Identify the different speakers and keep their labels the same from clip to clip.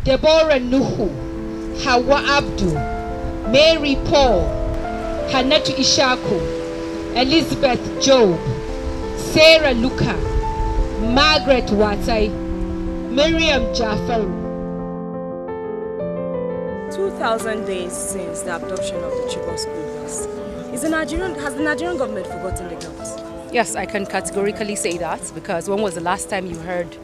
Speaker 1: Deborah Nuhu, Hawa Abdul, Mary Paul, Hannatu Ishaku, Elizabeth Job, Sarah Luka, Margaret Watai, Miriam Jaffaru.
Speaker 2: 2,000 days since the abduction of the Chibok school girls. Has the Nigerian government forgotten the girls?
Speaker 3: Yes, I can categorically say that, because when was the last time you heard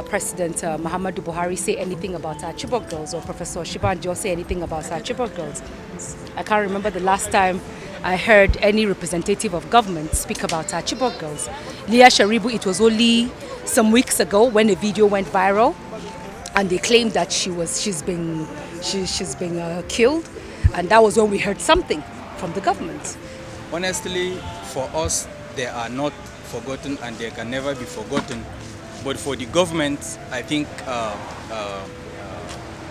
Speaker 3: President Muhammadu Buhari say anything about our Chibok girls, or Professor Shibanjo say anything about our Chibok girls? I can't remember the last time I heard any representative of government speak about our Chibok girls. Leah Sharibu, it was only some weeks ago when a video went viral and they claimed that she's been killed, and that was when we heard something from the government.
Speaker 4: Honestly, for us, they are not forgotten and they can never be forgotten. But for the government, I think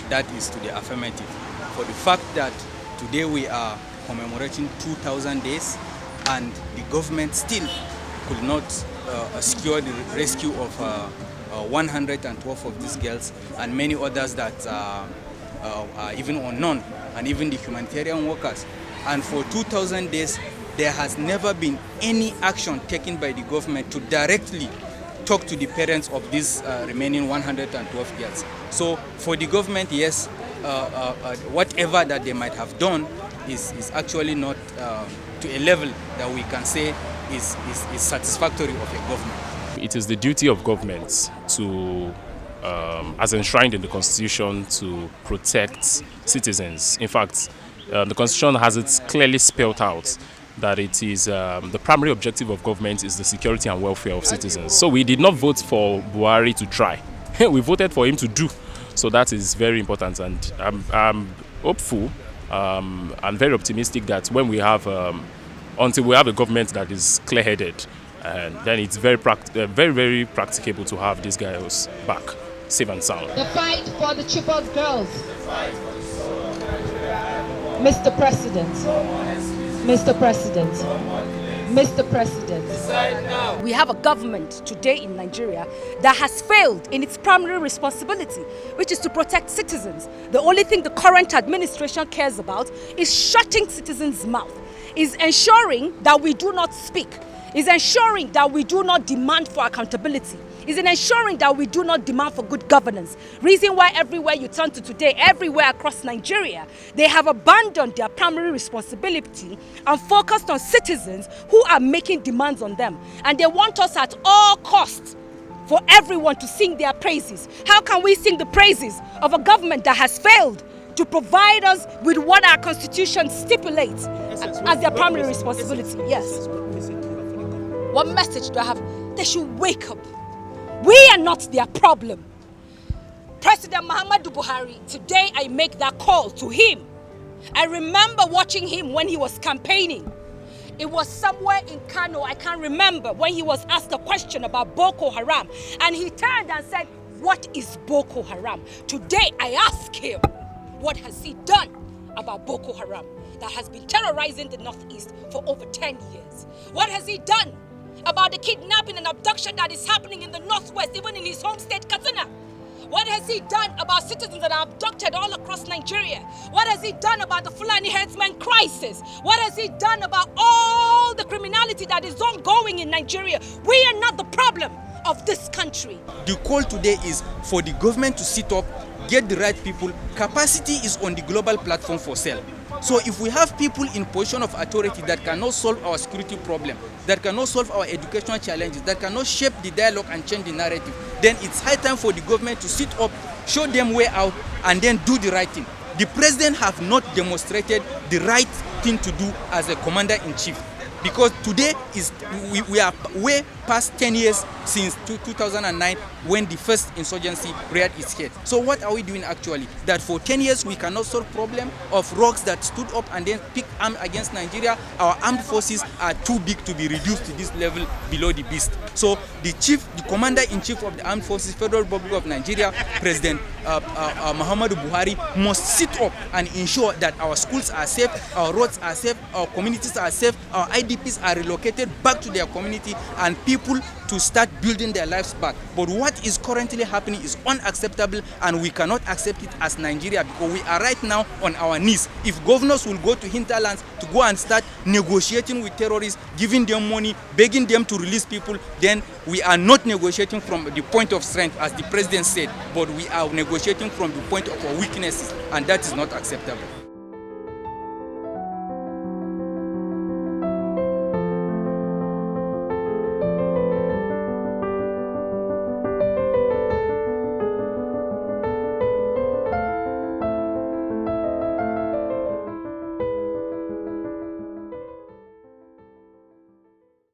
Speaker 4: that is to the affirmative. For the fact that today we are commemorating 2,000 days and the government still could not secure the rescue of 112 of these girls and many others that are even unknown, and even the humanitarian workers. And for 2,000 days, there has never been any action taken by the government to directly talk to the parents of these remaining 112 girls. So for the government, yes, whatever that they might have done is actually not to a level that we can say is satisfactory of a government.
Speaker 5: It is the duty of governments to, as enshrined in the Constitution, to protect citizens. In fact, the Constitution has it clearly spelled out that it is the primary objective of government is the security and welfare of citizens. So we did not vote for Buhari to try. We voted for him to do. So that is very important, and I'm hopeful and very optimistic that when we have, until we have a government that is clear-headed, and then it's very, very practicable to have these guys back, safe and sound.
Speaker 1: The fight for the Chibok girls. Mr. President, Mr. President, Mr. President.
Speaker 3: We have a government today in Nigeria that has failed in its primary responsibility, which is to protect citizens. The only thing the current administration cares about is shutting citizens' mouth, is ensuring that we do not speak, is ensuring that we do not demand for accountability, is in ensuring that we do not demand for good governance. Reason why everywhere you turn to today, everywhere across Nigeria, they have abandoned their primary responsibility and focused on citizens who are making demands on them. And they want us at all costs for everyone to sing their praises. How can we sing the praises of a government that has failed to provide us with what our constitution stipulates as their primary responsibility? Yes. What message do I have? They should wake up. We are not their problem. President Muhammadu Buhari, today I make that call to him. I remember watching him when he was campaigning. It was somewhere in Kano, I can't remember, when he was asked a question about Boko Haram. And he turned and said, "What is Boko Haram?" Today I ask him, what has he done about Boko Haram that has been terrorizing the Northeast for over 10 years? What has he done about the kidnapping and abduction that is happening in the Northwest, even in his home state, Katsina? What has he done about citizens that are abducted all across Nigeria? What has he done about the Fulani herdsman crisis? What has he done about all the criminality that is ongoing in Nigeria? We are not the problem of this country.
Speaker 4: The call today is for the government to sit up, get the right people. Capacity is on the global platform for sale. So if we have people in position of authority that cannot solve our security problem, that cannot solve our educational challenges, that cannot shape the dialogue and change the narrative, then it's high time for the government to sit up, show them way out, and then do the right thing. The president have not demonstrated the right thing to do as a commander-in-chief, because today we are way past 10 years since 2009 when the first insurgency reared its head. So what are we doing actually? That for 10 years we cannot solve problem of rogues that stood up and then picked arms against Nigeria. Our armed forces are too big to be reduced to this level below the beast. So the commander-in-chief of the armed forces, Federal Republic of Nigeria, President Muhammadu Buhari, must sit up and ensure that our schools are safe, our roads are safe, our communities are safe, our IDPs are relocated back to their community, and people people to start building their lives back. But what is currently happening is unacceptable, and we cannot accept it as Nigeria, because we are right now on our knees. If governors will go to hinterlands to go and start negotiating with terrorists, giving them money, begging them to release people, then we are not negotiating from the point of strength, as the president said, but we are negotiating from the point of our weaknesses, and that is not acceptable.